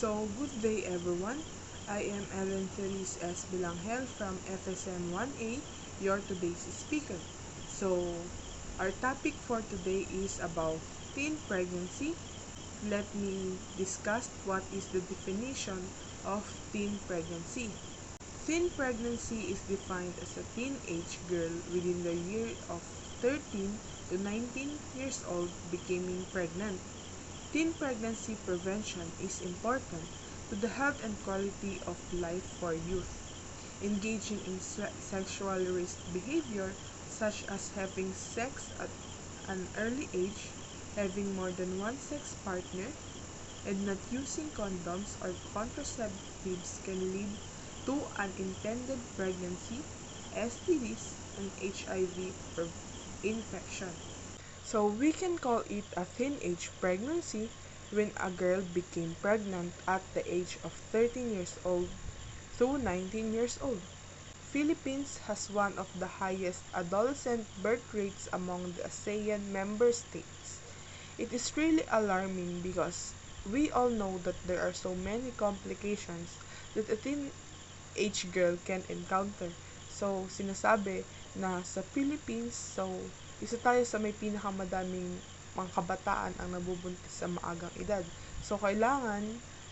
So, good day everyone. I am Ellen Feliz S. Bilanghel from FSM 1A, your today's speaker. So, our topic for today is about teen pregnancy. Let me discuss what is the definition of teen pregnancy. Teen pregnancy is defined as a teenage girl within the year of 13 to 19 years old becoming pregnant. Teen pregnancy prevention is important to the health and quality of life for youth. Engaging in sexual risk behavior such as having sex at an early age, having more than one sex partner, and not using condoms or contraceptives can lead to unintended pregnancy, STDs, and HIV infection. So we can call it a teenage pregnancy when a girl became pregnant at the age of 13 years old to 19 years old. Philippines has one of the highest adolescent birth rates among the ASEAN member states. It is really alarming because we all know that there are so many complications that a teenage girl can encounter. So, sinasabi na sa Philippines, isa tayo sa may pinakamadaming mga kabataan ang nabubuntis sa maagang edad. So, kailangan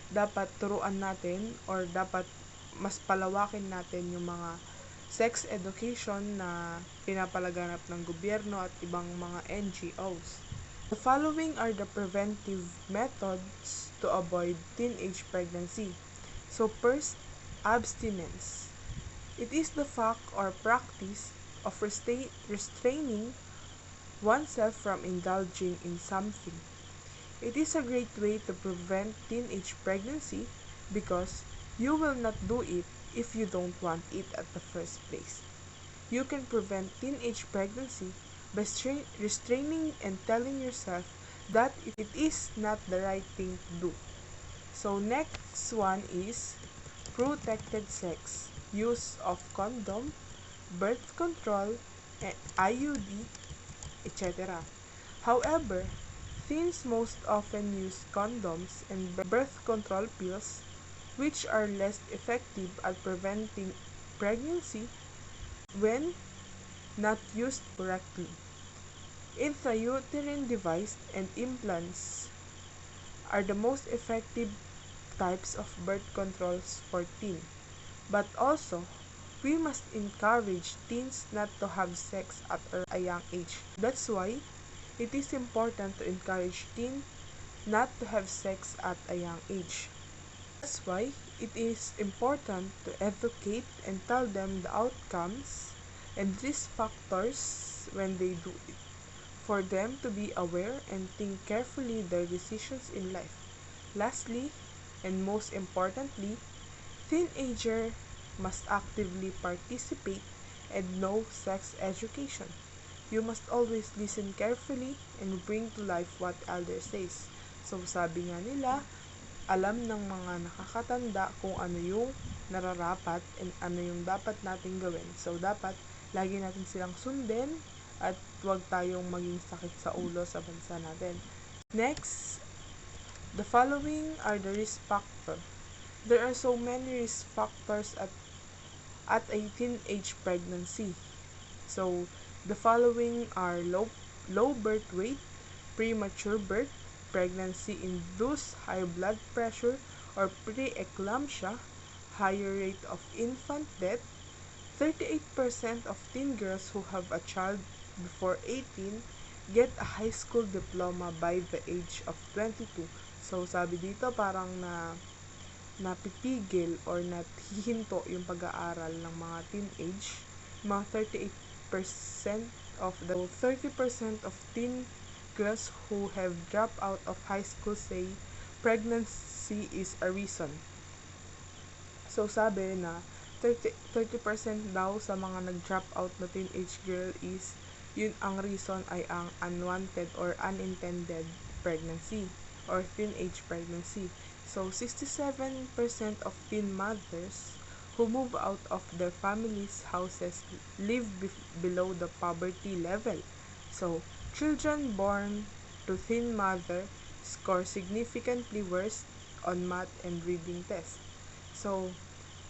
dapat turuan natin or dapat mas palawakin natin yung mga sex education na pinapalaganap ng gobyerno at ibang mga NGOs. The following are the preventive methods to avoid teenage pregnancy. So first, abstinence. It is the fact or practice of restraining oneself from indulging in something. It is a great way to prevent teenage pregnancy because you will not do it if you don't want it at the first place. You can prevent teenage pregnancy by restraining and telling yourself that it is not the right thing to do. So next one is protected sex, use of condom, birth control, IUD, etc. However, teens most often use condoms and birth control pills, which are less effective at preventing pregnancy when not used correctly. Intrauterine device and implants are the most effective types of birth controls for teens. But also, we must encourage teens not to have sex at a young age. That's why it is important to encourage teens not to have sex at a young age. That's why it is important to educate and tell them the outcomes and risk factors when they do it, for them to be aware and think carefully their decisions in life. Lastly, and most importantly, teenager must actively participate and know sex education. You must always listen carefully and bring to life what elders says. So sabi nga nila, alam ng mga nakakatanda kung ano yung nararapat and ano yung dapat nating gawin. So dapat lagi natin silang sundin at huwag tayong maging sakit sa ulo sa bansa natin. Next, the following are the risk factors. There are so many risk factors at a teenage pregnancy. So, the following are low birth weight, premature birth, pregnancy-induced high blood pressure or preeclampsia, higher rate of infant death. 38% of teen girls who have a child before 18 get a high school diploma by the age of 22. So, sabi dito parang napipigil or nahihinto yung pag-aaral ng mga teenage. Mga 38% of the 30% of teen girls who have dropped out of high school say pregnancy is a reason. So sabi na 30% daw sa mga nag-drop out na teenage girl is yun ang reason ay ang unwanted or unintended pregnancy or teenage pregnancy. So 67% of teen mothers who move out of their family's houses live below the poverty level. So children born to teen mother score significantly worse on math and reading tests. So,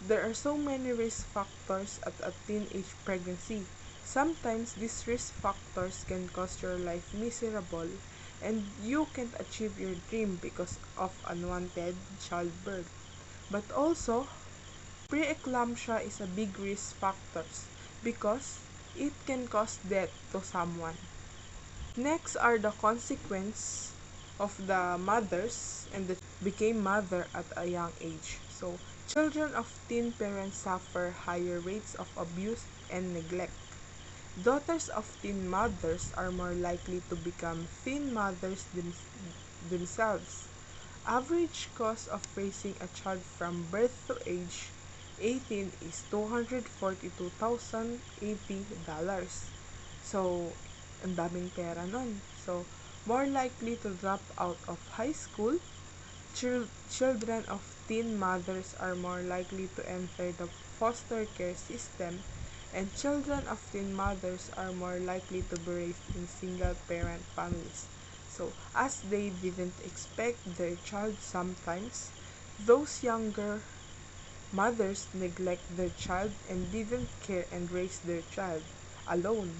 there are so many risk factors at a teenage pregnancy. Sometimes these risk factors can cause your life miserable and you can't achieve your dream because of unwanted childbirth. But also, preeclampsia is a big risk factor because it can cause death to someone. Next are the consequences of the mothers and the became mother at a young age. So, children of teen parents suffer higher rates of abuse and neglect. Daughters of teen mothers are more likely to become teen mothers themselves. Average cost of raising a child from birth to age 18 is $242,080. So, ang daming pera nun. So, more likely to drop out of high school. Children of teen mothers are more likely to enter the foster care system, and children of teen mothers are more likely to be raised in single-parent families. So, as they didn't expect their child sometimes, those younger mothers neglect their child and didn't care and raise their child alone.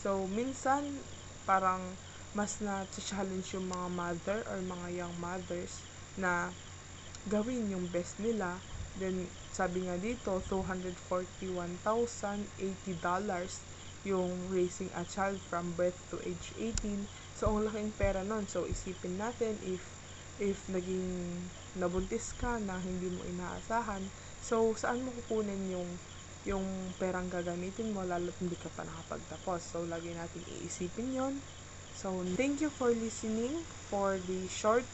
So, minsan, parang mas na-challenge yung mga mother or mga young mothers na gawin yung best nila. Then, sabi nga dito, $241,080 yung raising a child from birth to age 18. So, ang laking pera nun. So, isipin natin if naging nabuntis ka na hindi mo inaasahan, so, saan mo kukunin yung perang gagamitin mo lalo't hindi ka pa nakapagtapos. So, lagi natin iisipin yon. So, thank you for listening for the short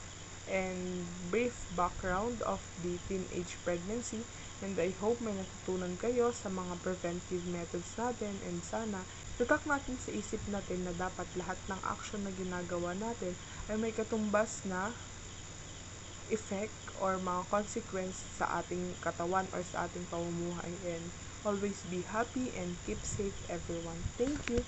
and brief background of the teenage pregnancy, and I hope may natutunan kayo sa mga preventive methods natin, and sana tutak natin sa isip natin na dapat lahat ng action na ginagawa natin ay may katumbas na effect or mga consequence sa ating katawan or sa ating pamumuhay, and always be happy and keep safe everyone. Thank you!